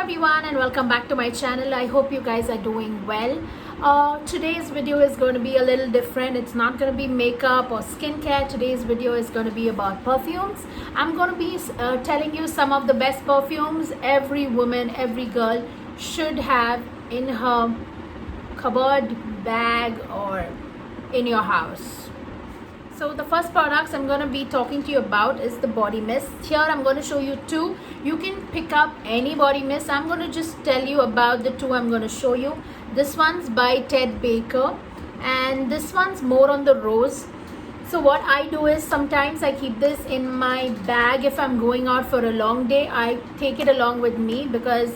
everyone and welcome back to my channel. I hope you guys are doing well. Today's video is going to be a little different. It's not going to be makeup or skincare. Today's video is going to be about perfumes. I'm going to be telling you some of the best perfumes every woman, every girl should have in her cupboard, bag or in your house. So the first products I'm going to be talking to you about is the body mist. Here I'm going to show you two. You can pick up any body mist. I'm going to just tell you about the two I'm going to show you. This one's by Ted Baker and this one's more on the rose. So what I do is sometimes I keep this in my bag. If I'm going out for a long day, I take it along with me because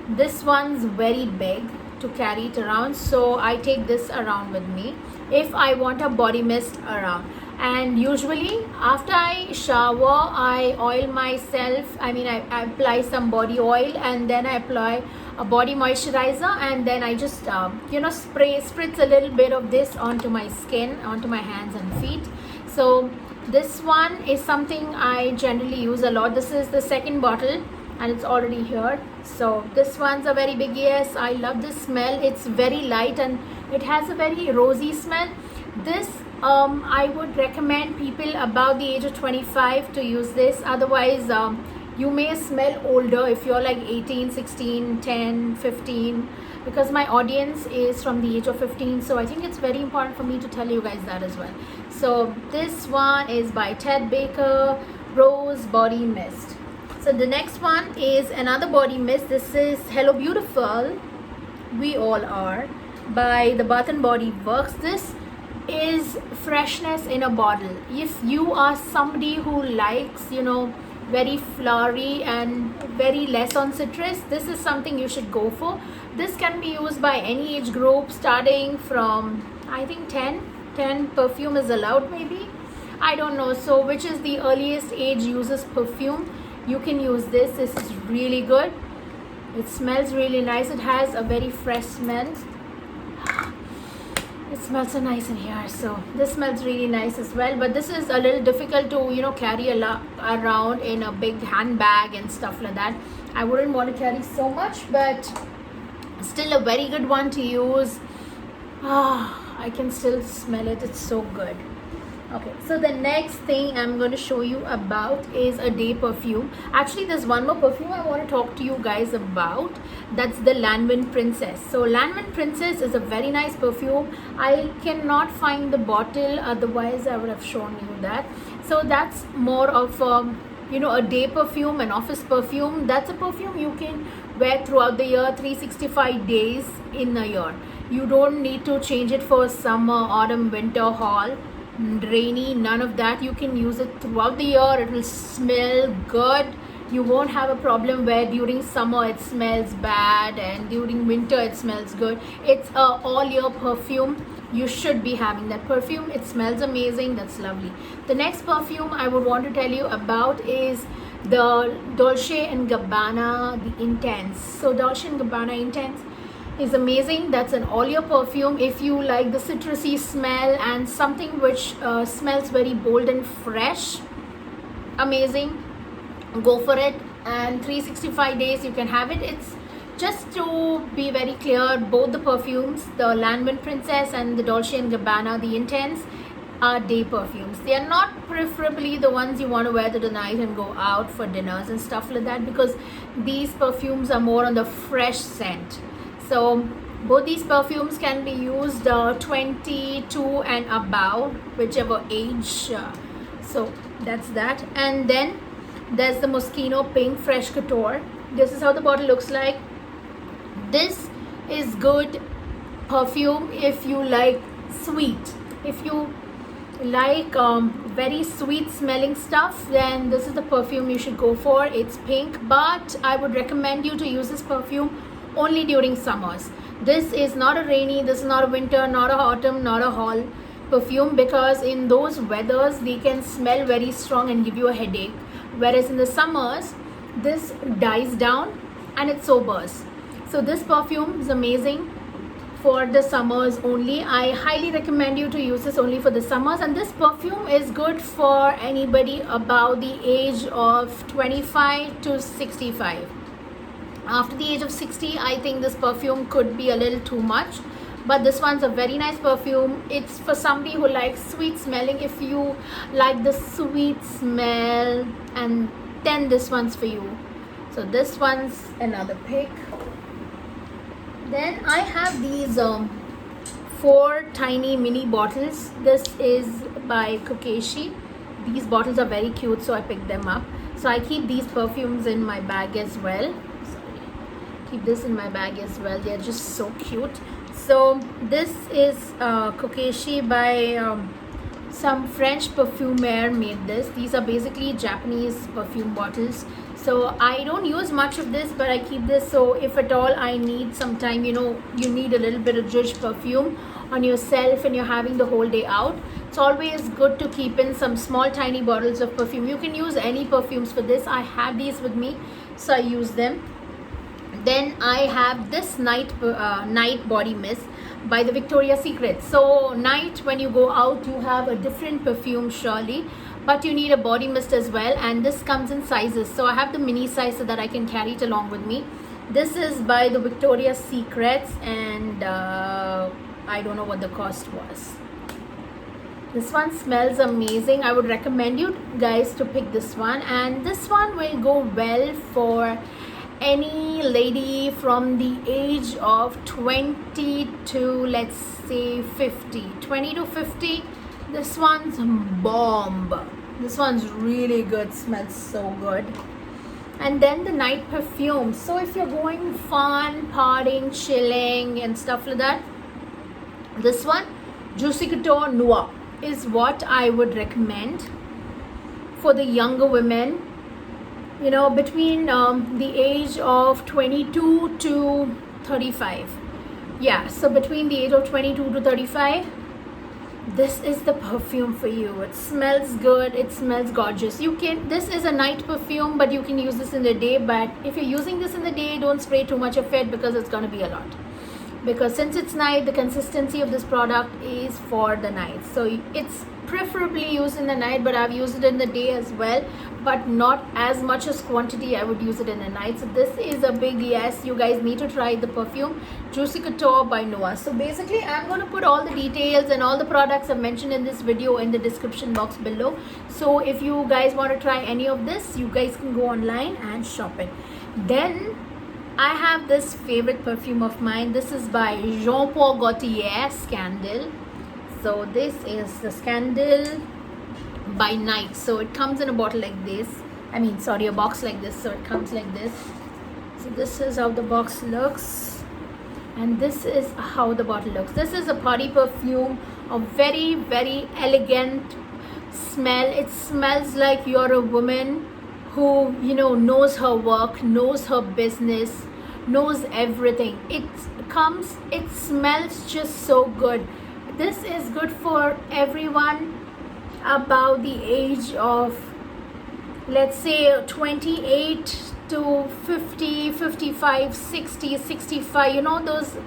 this one's very big to carry it around. So I take this around with me if I want a body mist around. And usually after I shower, I oil myself. I apply some body oil and then I apply a body moisturizer, and then I just spritz a little bit of this onto my skin, onto my hands and feet. So this one is something I generally use a lot. This is the second bottle and it's already here. So this one's a very big yes. I love this smell. It's very light and it has a very rosy smell. This I would recommend people above the age of 25 to use this. Otherwise you may smell older if you're like 18, 16, 10, 15, because my audience is from the age of 15. So I think it's very important for me to tell you guys that as well. So this one is by Ted Baker, Rose Body Mist. So the next one is another body mist. This is Hello Beautiful, We All Are by the Bath and Body Works. This is freshness in a bottle. If you are somebody who likes very flowery and very less on citrus, this is something you should go for. This can be used by any age group starting from I think 10 perfume is allowed, maybe, I don't know. So which is the earliest age uses perfume, you can use this. This is really good. It smells really nice. It has a very fresh smell. It smells so nice in here. So this smells really nice as well, but this is a little difficult to carry a lot around in a big handbag and stuff like that. I wouldn't want to carry so much, but still a very good one to use. I can still smell it. It's so good. Okay, so the next thing I'm going to show you about is a day perfume. Actually, there's one more perfume I want to talk to you guys about. That's the Lanvin Princess. So Lanvin Princess is a very nice perfume. I cannot find the bottle, otherwise I would have shown you that. So that's more of a day perfume, an office perfume. That's a perfume you can wear throughout the year, 365 days in a year. You don't need to change it for summer, autumn, winter, fall, rainy, none of that. You can use it throughout the year. It will smell good. You won't have a problem where during summer it smells bad and during winter it smells good. It's a all year perfume. You should be having that perfume. It smells amazing. That's lovely. The next perfume I would want to tell you about is the Dolce & Gabbana The Intense. So Dolce & Gabbana Intense is amazing. That's an all year perfume. If you like the citrusy smell and something which smells very bold and fresh, amazing, go for it. And 365 days you can have it. It's just to be very clear, both the perfumes, the Lanvin Princess and the Dolce & Gabbana The Intense, are day perfumes. They are not preferably the ones you want to wear to the night and go out for dinners and stuff like that, because these perfumes are more on the fresh scent. So both these perfumes can be used 22 and above, whichever age. So that's that. And then there's the Moschino Pink Fresh Couture. This is how the bottle looks like. This is good perfume if you like sweet. If you like very sweet smelling stuff, then this is the perfume you should go for. It's pink, but I would recommend you to use this perfume only during summers. This is not a rainy, this is not a winter, not a autumn, not a fall perfume, because in those weathers they can smell very strong and give you a headache, whereas in the summers this dies down and it sobers. So this perfume is amazing for the summers only. I highly recommend you to use this only for the summers, and this perfume is good for anybody about the age of 25 to 65. After the age of 60, I think this perfume could be a little too much, but this one's a very nice perfume. It's for somebody who likes sweet smelling. If you like the sweet smell, and then this one's for you. So this one's another pick. Then I have these 4 tiny mini bottles. This is by Kokeshi. These bottles are very cute, so I picked them up. So I keep these perfumes in my bag as well. Keep this in my bag as well. They're just so cute. So this is Kokeshi by some French perfumer made this. These are basically Japanese perfume bottles. So I don't use much of this, but I keep this. So if at all I need some time, you need a little bit of Zhuge perfume on yourself and you're having the whole day out, it's always good to keep in some small tiny bottles of perfume. You can use any perfumes for this. I have these with me, so I use them. Then I have this night body mist by the Victoria's Secret. So night, when you go out, you have a different perfume surely, but you need a body mist as well, and this comes in sizes. So I have the mini size so that I can carry it along with me. This is by the Victoria's Secrets, and I don't know what the cost was. This one smells amazing. I would recommend you guys to pick this one, and this one will go well for any lady from the age of 20 to, let's say, 50. 20 to 50. This one's bomb. This one's really good. Smells so good. And then the night perfume. So if you're going fun, partying, chilling and stuff like that, this one, Juicy Couture Noir, is what I would recommend for the younger women, between the age of 22 to 35. Yeah, so between the age of 22 to 35, this is the perfume for you. It smells good. It smells gorgeous. This is a night perfume, but you can use this in the day. But if you're using this in the day, don't spray too much of it, because it's going to be a lot. Because since it's night, the consistency of this product is for the night. So it's preferably used in the night, but I've used it in the day as well, but not as much as quantity. I would use it in the night. So this is a big yes. You guys need to try the perfume Juicy Couture by Noir. So basically, I'm going to put all the details and all the products I've mentioned in this video in the description box below. So if you guys want to try any of this, you guys can go online and shop it. Then I have this favorite perfume of mine. This is by Jean Paul Gaultier, Scandal. So this is the Scandal by Night. So it comes in a bottle like this. A box like this. So it comes like this. So this is how the box looks, and this is how the bottle looks. This is a party perfume, a very, very elegant smell. It smells like you're a woman who knows her work, knows her business, knows everything. It smells just so good. This is good for everyone about the age of, let's say, 28 to 50, 55, 60, 65. Those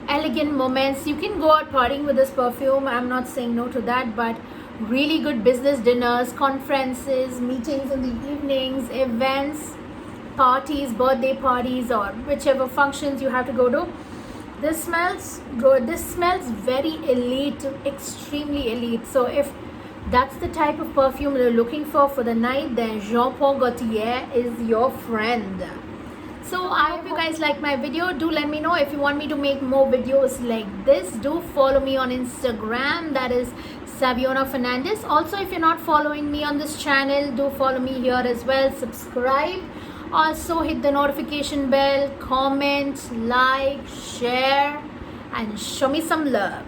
elegant moments. You can go out partying with this perfume. I'm not saying no to that, but really good business dinners, conferences, meetings in the evenings, events, parties, birthday parties, or whichever functions you have to go to. This smells good. This smells very elite, extremely elite. So if that's the type of perfume you're looking for the night, then Jean Paul Gaultier is your friend. So I hope you guys like my video. Do let me know if you want me to make more videos like this. Do follow me on Instagram, that is Saviona Fernandez. Also, if you're not following me on this channel, do follow me here as well. Subscribe. Also hit the notification bell, comment, like, share, and show me some love.